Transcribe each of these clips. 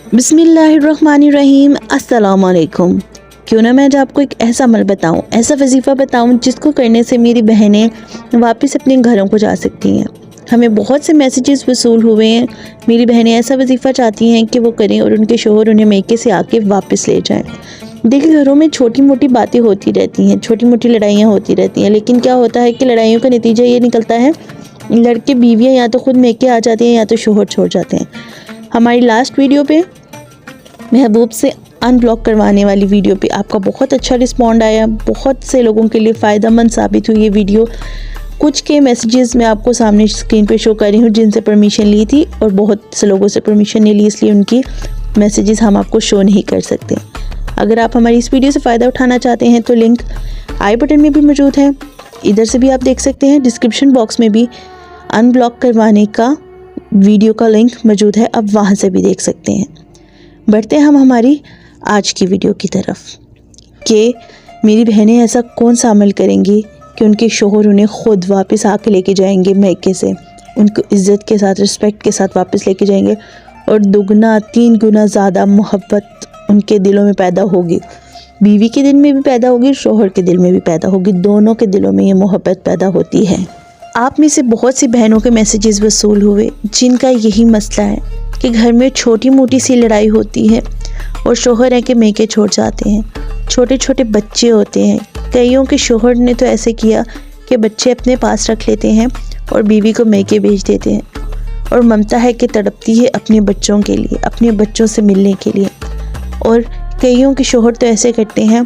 बिस्मिल्लाहिर्रहमानिर्रहीम। अस्सलाम वालेकुम। क्यों ना मैं आज आपको एक ऐसा अमल बताऊं, ऐसा वजीफ़ा बताऊं जिसको करने से मेरी बहनें वापस अपने घरों को जा सकती हैं। हमें बहुत से मैसेजेस वसूल हुए हैं, मेरी बहनें ऐसा वजीफ़ा चाहती हैं कि वो करें और उनके शोहर उन्हें मैके से आके वापस ले जाएं। देखिए, घरों में छोटी मोटी बातें होती रहती हैं, छोटी मोटी लड़ाइयाँ होती रहती हैं, लेकिन क्या होता है कि लड़ाइयों का नतीजा ये निकलता है, लड़के बीवियाँ या तो खुद मैके आ जाते हैं या तो शोहर छोड़ जाते हैं। हमारी लास्ट वीडियो पे महबूब से अनब्लॉक करवाने वाली वीडियो पे आपका बहुत अच्छा रिस्पॉन्ड आया, बहुत से लोगों के लिए फ़ायदेमंद साबित हुई ये वीडियो। कुछ के मैसेजेस मैं आपको सामने स्क्रीन पे शो कर रही हूँ जिनसे परमिशन ली थी, और बहुत से लोगों से परमिशन नहीं ली, इसलिए उनकी मैसेजेस हम आपको शो नहीं कर सकते। अगर आप हमारी इस वीडियो से फ़ायदा उठाना चाहते हैं तो लिंक आई बटन में भी मौजूद है, इधर से भी आप देख सकते हैं। डिस्क्रिप्शन बॉक्स में भी अनब्लॉक करवाने का वीडियो का लिंक मौजूद है, आप वहाँ से भी देख सकते हैं। बढ़ते हैं हम हमारी आज की वीडियो की तरफ कि मेरी बहनें ऐसा कौन सा अमल करेंगी कि उनके शोहर उन्हें ख़ुद वापस आके लेके जाएंगे मैके से, उनको इज़्ज़त के साथ, रिस्पेक्ट के साथ वापस लेके जाएंगे, और दुगना 3 गुना ज़्यादा मोहब्बत उनके दिलों में पैदा होगी। बीवी के दिल में भी पैदा होगी, शोहर के दिल में भी पैदा होगी, दोनों के दिलों में ये मोहब्बत पैदा होती है। आप में से बहुत सी बहनों के मैसेजेस वसूल हुए जिनका यही मसला है कि घर में छोटी मोटी सी लड़ाई होती है और शोहर है कि मैके छोड़ जाते हैं। छोटे छोटे बच्चे होते हैं, कईयों के शोहर ने तो ऐसे किया कि बच्चे अपने पास रख लेते हैं और बीवी को मैके भेज देते हैं, और ममता है कि तड़पती है अपने बच्चों के लिए, अपने बच्चों से मिलने के लिए। और कईयों के शोहर तो ऐसे करते हैं,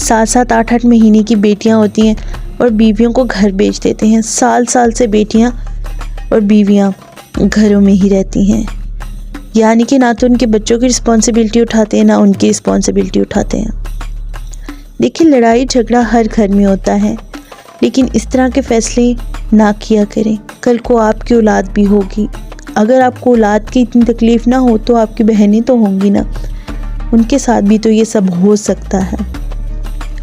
7-7 8-8 महीने की बेटियां होती हैं और बीवियों को घर भेज देते हैं। साल साल से बेटियां और बीवियां घरों में ही रहती हैं, यानी कि ना तो उनके बच्चों की रिस्पॉन्सिबिलिटी उठाते हैं, ना उनकी रिस्पॉन्सिबिलिटी उठाते हैं। देखिए, लड़ाई झगड़ा हर घर में होता है, लेकिन इस तरह के फ़ैसले ना किया करें। कल को आपकी औलाद भी होगी, अगर आपको औलाद की इतनी तकलीफ़ ना हो तो आपकी बहनें तो होंगी ना, उनके साथ भी तो ये सब हो सकता है।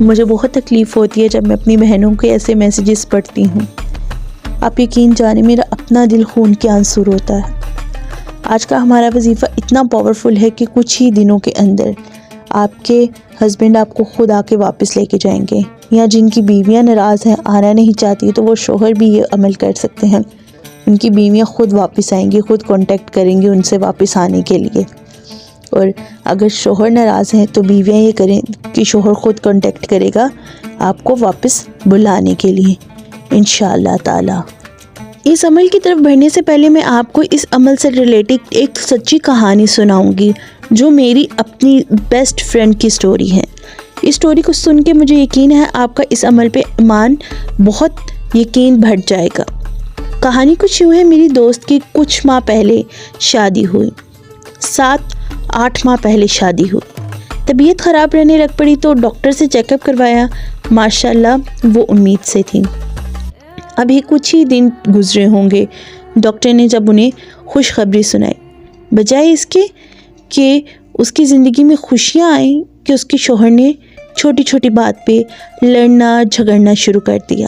मुझे बहुत तकलीफ़ होती है जब मैं अपनी बहनों के ऐसे मैसेजेस पढ़ती हूँ। आप यकीन जाने, मेरा अपना दिल खून के आंसू रोता है। आज का हमारा वजीफ़ा इतना पावरफुल है कि कुछ ही दिनों के अंदर आपके हस्बैंड आपको ख़ुद आके वापस लेके जाएंगे, या जिनकी बीवियां नाराज़ हैं, आना नहीं चाहती, तो वो शोहर भी ये अमल कर सकते हैं। उनकी बीवियां ख़ुद वापस आएंगी, ख़ुद कांटेक्ट करेंगी उनसे वापस आने के लिए। और अगर शोहर नाराज़ हैं तो बीवियां ये करें कि शोहर ख़ुद कांटेक्ट करेगा आपको वापस बुलाने के लिए, इंशाअल्लाह ताला। इस अमल की तरफ बढ़ने से पहले मैं आपको इस अमल से रिलेटेड एक सच्ची कहानी सुनाऊंगी, जो मेरी अपनी बेस्ट फ्रेंड की स्टोरी है। इस स्टोरी को सुन के मुझे यकीन है आपका इस अमल पे ईमान बहुत यकीन बढ़ जाएगा। कहानी कुछ यूँ है, मेरी दोस्त की कुछ माह पहले शादी हुई, 7-8 माह पहले शादी हुई। तबीयत ख़राब रहने लग पड़ी तो डॉक्टर से चेकअप करवाया, माशाल्लाह वो उम्मीद से थी। अभी कुछ ही दिन गुजरे होंगे, डॉक्टर ने जब उन्हें खुशखबरी सुनाई, बजाय इसके कि उसकी ज़िंदगी में खुशियाँ आईं, कि उसके शोहर ने छोटी छोटी बात पे लड़ना झगड़ना शुरू कर दिया।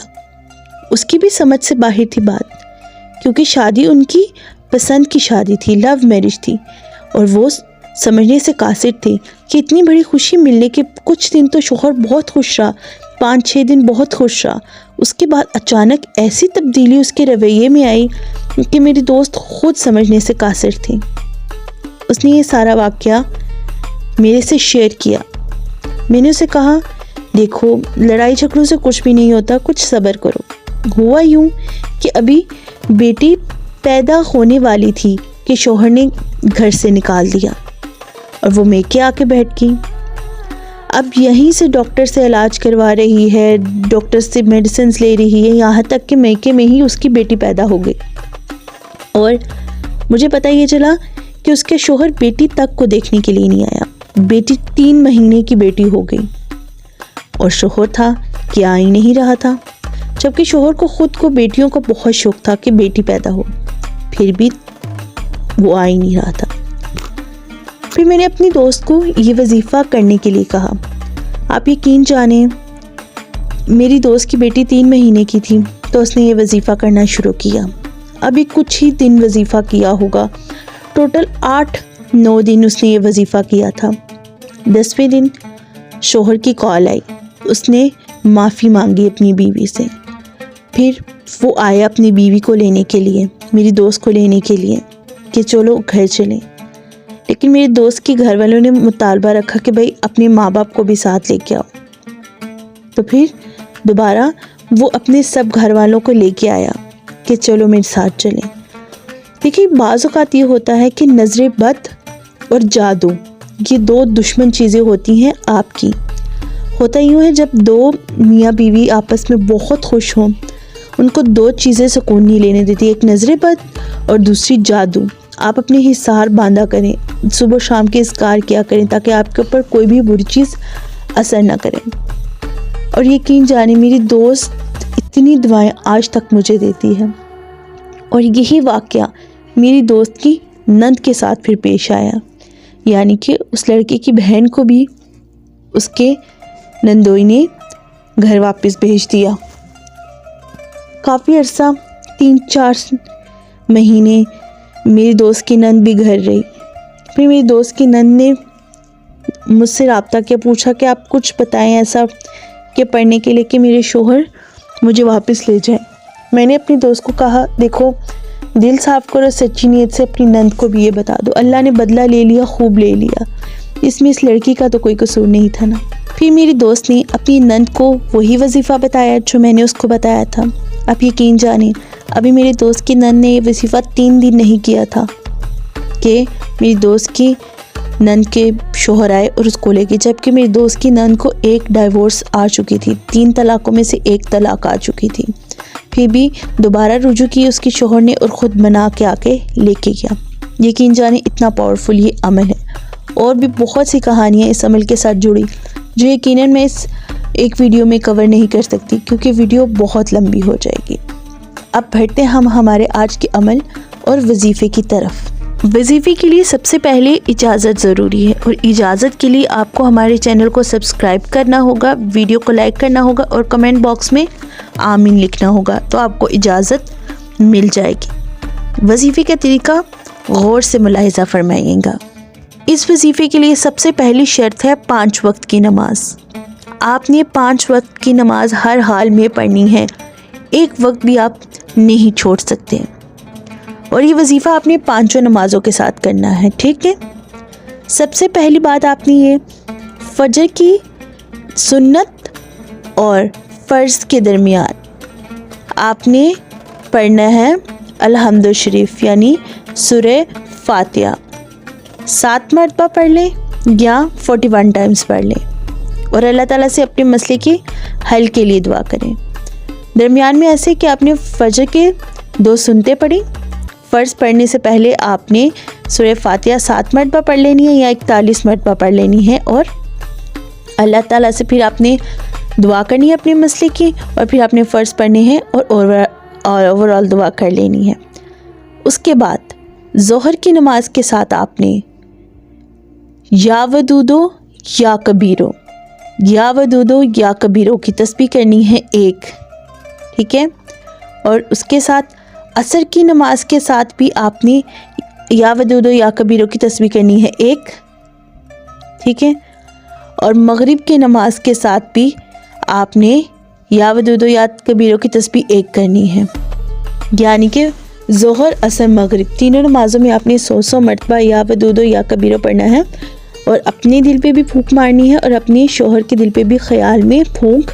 उसकी भी समझ से बाहर थी बात, क्योंकि शादी उनकी पसंद की शादी थी, लव मैरिज थी, और वो समझने से कासिर थे कि इतनी बड़ी खुशी मिलने के कुछ दिन तो शोहर बहुत खुश रहा, 5-6 दिन बहुत खुश रहा। उसके बाद अचानक ऐसी तब्दीली उसके रवैये में आई कि मेरी दोस्त खुद समझने से कासिर थी। उसने ये सारा वाक़या मेरे से शेयर किया। मैंने उसे कहा, देखो, लड़ाई झगड़ों से कुछ भी नहीं होता, कुछ सब्र करो। हुआ यूँ कि अभी बेटी पैदा होने वाली थी कि शोहर ने घर से निकाल दिया और वो मैके आके बैठ गई। अब यहीं से डॉक्टर से इलाज करवा रही है, डॉक्टर से मेडिसिन ले रही है, यहाँ तक कि मैके में ही उसकी बेटी पैदा हो गई। और मुझे पता ये चला कि उसके शोहर बेटी तक को देखने के लिए नहीं आया। बेटी 3 महीने की बेटी हो गई और शोहर था कि आ ही नहीं रहा था, जबकि शोहर को खुद को बेटियों का बहुत शौक था कि बेटी पैदा हो, फिर भी वो आ ही नहीं रहा था। फिर मैंने अपनी दोस्त को ये वजीफ़ा करने के लिए कहा। आप यकीन जाने, मेरी दोस्त की बेटी 3 महीने की थी तो उसने ये वजीफ़ा करना शुरू किया। अभी कुछ ही दिन वजीफ़ा किया होगा, टोटल 8 9 दिन उसने ये वजीफ़ा किया था। 10वें दिन शोहर की कॉल आई, उसने माफ़ी मांगी अपनी बीवी से। फिर वो आया अपनी बीवी को लेने के लिए, मेरी दोस्त को लेने के लिए कि चलो घर चलें। लेकिन मेरे दोस्त के घर वालों ने मुतालबा रखा कि भाई अपने माँ बाप को भी साथ लेके आओ। तो फिर दोबारा वो अपने सब घर वालों को लेके आया कि चलो मेरे साथ चलें। देखिए, बाज़ औक़ात ये होता है कि नज़र बद और जादू, ये 2 दुश्मन चीज़ें होती हैं आपकी। होता यूँ है, जब 2 मियाँ बीवी आपस में बहुत खुश हों, उनको 2 चीज़ें सुकून नहीं लेने देती, एक नज़र बद और दूसरी जादू। आप अपने हिसार बांधा करें, सुबह शाम के इज़कार किया करें ताकि आपके ऊपर कोई भी बुरी चीज़ असर ना करे। और यकीन जाने मेरी दोस्त इतनी दुआएं आज तक मुझे देती है। और यही वाक़या मेरी दोस्त की नंद के साथ फिर पेश आया, यानी कि उस लड़के की बहन को भी उसके नंदोई ने घर वापस भेज दिया। काफ़ी अरसा 3-4 महीने मेरी दोस्त की नंद भी घर रही। फिर मेरी दोस्त की नंद ने मुझसे रब्ता किया, पूछा कि आप कुछ बताएं ऐसा कि पढ़ने के लिए कि मेरे शोहर मुझे वापस ले जाए। मैंने अपनी दोस्त को कहा, देखो दिल साफ़ करो, सच्ची नीयत से अपनी नंद को भी ये बता दो, अल्लाह ने बदला ले लिया, खूब ले लिया, इसमें इस लड़की का तो कोई कसूर नहीं था ना। फिर मेरी दोस्त ने अपनी नंद को वही वजीफ़ा बताया जो मैंने उसको बताया था। आप यकीन जाने, अभी मेरी दोस्त की नंद ने ये वजीफ़ा 3 दिन नहीं किया था कि मेरी दोस्त की नंद के शोहर आए और उसको ले गए, जबकि मेरी दोस्त की नंद को 1 डाइवोर्स आ चुकी थी, 3 तलाक़ों में से 1 तलाक़ आ चुकी थी। फिर भी दोबारा रुजू की उसके शोहर ने और ख़ुद मना के आके लेके गया। यकीन जाने इतना पावरफुल ये अमल है। और भी बहुत सी कहानियाँ इस अमल के साथ जुड़ी जो यकीनन मैं इस एक वीडियो में कवर नहीं कर सकती क्योंकि वीडियो बहुत लंबी हो जाएगी। अब बढ़ते हैं हम हमारे आज के अमल और वजीफ़े की तरफ। वजीफ़े के लिए सबसे पहले इजाज़त ज़रूरी है और इजाज़त के लिए आपको हमारे चैनल को सब्सक्राइब करना होगा, वीडियो को लाइक करना होगा और कमेंट बॉक्स में आमीन लिखना होगा, तो आपको इजाज़त मिल जाएगी। वजीफ़े का तरीका गौर से मुलाहिज़ा फरमाइएगा। इस वजीफ़े के लिए सबसे पहली शर्त है 5 वक्त की नमाज। आपने 5 वक्त की नमाज हर हाल में पढ़नी है, एक वक्त भी आप नहीं छोड़ सकते। और ये वजीफ़ा आपने 5 नमाज़ों के साथ करना है, ठीक है। सबसे पहली बात आपने ये फजर की सुन्नत और फ़र्ज़ के दरमियान आपने पढ़ना है अलहम्दु शरीफ यानी सूरह फातिहा। 7 मरतबा पढ़ लें या 41 टाइम्स पढ़ लें और अल्लाह ताला से अपने मसले के हल के लिए दुआ करें। दरमियान में ऐसे कि आपने फजर के 2 सुन्नतें पढ़ी। फ़र्ज़ पढ़ने से पहले आपने सूरह फातिहा 7 मरतबा पढ़ लेनी है या 41 मरतबा पढ़ लेनी है और अल्लाह ताला से फिर आपने दुआ करनी है अपने मसले की और फिर आपने फ़र्ज़ पढ़ने हैं और ओवरऑल दुआ कर लेनी है। उसके बाद ज़ोहर की नमाज के साथ आपने या वदूदो या कबीरो, या वदूदो या कबीरो की तस्बीह करनी है 1, ठीक है। और उसके साथ असर की नमाज के साथ भी आपने या वदूदो या कबीरो की तस्बीह करनी है 1, ठीक है। और मगरिब की नमाज के साथ भी आपने या वदूदो या कबीरो की तस्बीह 1 करनी है, यानी कि ज़ोहर असर मगरिब तीनों नमाज़ों में आपने 100 मरतबा या वदूदो या कबीरो पढ़ना है और अपने दिल पे भी फूंक मारनी है और अपने शोहर के दिल पे भी ख्याल में फूंक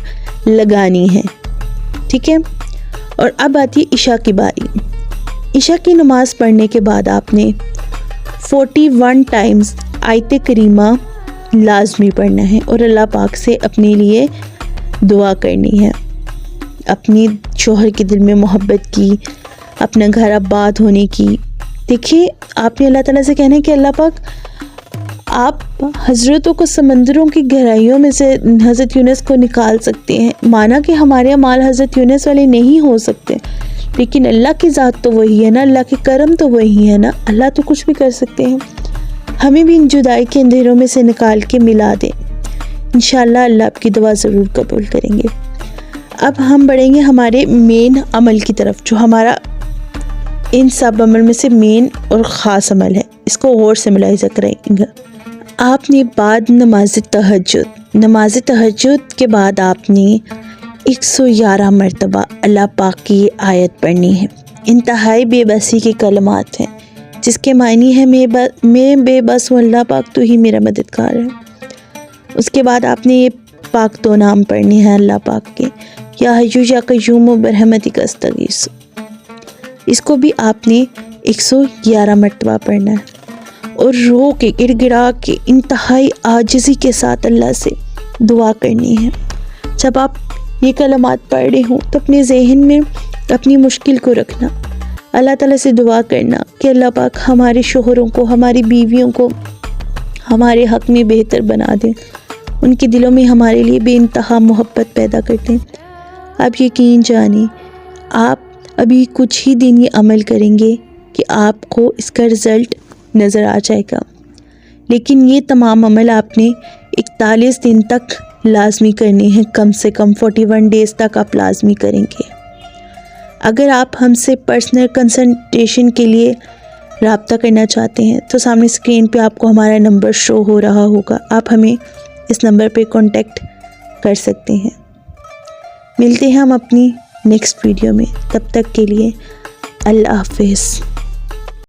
लगानी है, ठीक है। और अब आती है इशा की बारी। इशा की नमाज़ पढ़ने के बाद आपने 41 टाइम्स आयत करीमा लाजमी पढ़ना है और अल्लाह पाक से अपने लिए दुआ करनी है, अपनी शोहर के दिल में मोहब्बत की, अपना घर आबाद होने की। देखिए, आपने अल्लाह ताला से कहना है कि अल्लाह पाक आप हज़रतों को समंदरों की गहराइयों में से हज़रत यूनुस को निकाल सकते हैं। माना कि हमारे अमाल हज़रत यूनुस वाले नहीं हो सकते, लेकिन अल्लाह की ज़ात तो वही है ना, अल्लाह के करम तो वही है ना, अल्लाह तो कुछ भी कर सकते हैं। हमें भी इन जुदाई के अंधेरों में से निकाल के मिला दें, इंशाअल्लाह अल्लाह आपकी दुआ ज़रूर कबूल करेंगे। अब हम बढ़ेंगे हमारे मेन अमल की तरफ, जो हमारा इन सब अमल में से मेन और ख़ास अमल है। اس کو غور سے ملاحظہ کریں گا۔ آپ نے بعد نماز تہجد کے بعد آپ نے 111 مرتبہ اللہ پاک کی یہ آیت پڑھنی ہے۔ انتہائی بے بسی کے کلمات ہیں جس کے معنی ہے میں بے بس ہوں، اللہ پاک تو ہی میرا مددگار ہے۔ اس کے بعد آپ نے یہ پاک دو نام پڑھنے ہیں اللہ پاک کے، یا حیو یا قیوم برحمتک استغیث۔ اس کو بھی آپ نے 111 مرتبہ پڑھنا ہے اور رو کے گڑ گڑا کے انتہائی عاجزی کے ساتھ اللہ سے دعا کرنی ہے۔ جب آپ یہ کلمات پڑھ رہے ہوں تو اپنے ذہن میں اپنی مشکل کو رکھنا، اللہ تعالیٰ سے دعا کرنا کہ اللہ پاک ہمارے شوہروں کو، ہماری بیویوں کو ہمارے حق میں بہتر بنا دیں، ان کے دلوں میں ہمارے لیے بے انتہا محبت پیدا کر دیں۔ آپ یقین جانیں آپ ابھی کچھ ہی دن یہ عمل کریں گے کہ آپ کو اس کا رزلٹ نظر آ جائے گا، لیکن یہ تمام عمل آپ نے 41 دن تک لازمی کرنے ہیں، کم سے کم 41 ڈیز تک آپ لازمی کریں گے۔ اگر آپ ہم سے پرسنل کنسلٹیشن کے لیے رابطہ کرنا چاہتے ہیں تو سامنے اسکرین پہ آپ کو ہمارا نمبر شو ہو رہا ہوگا، آپ ہمیں اس نمبر پہ کانٹیکٹ کر سکتے ہیں۔ ملتے ہیں ہم اپنی نیکسٹ ویڈیو میں، تب تک کے لیے اللہ حافظ۔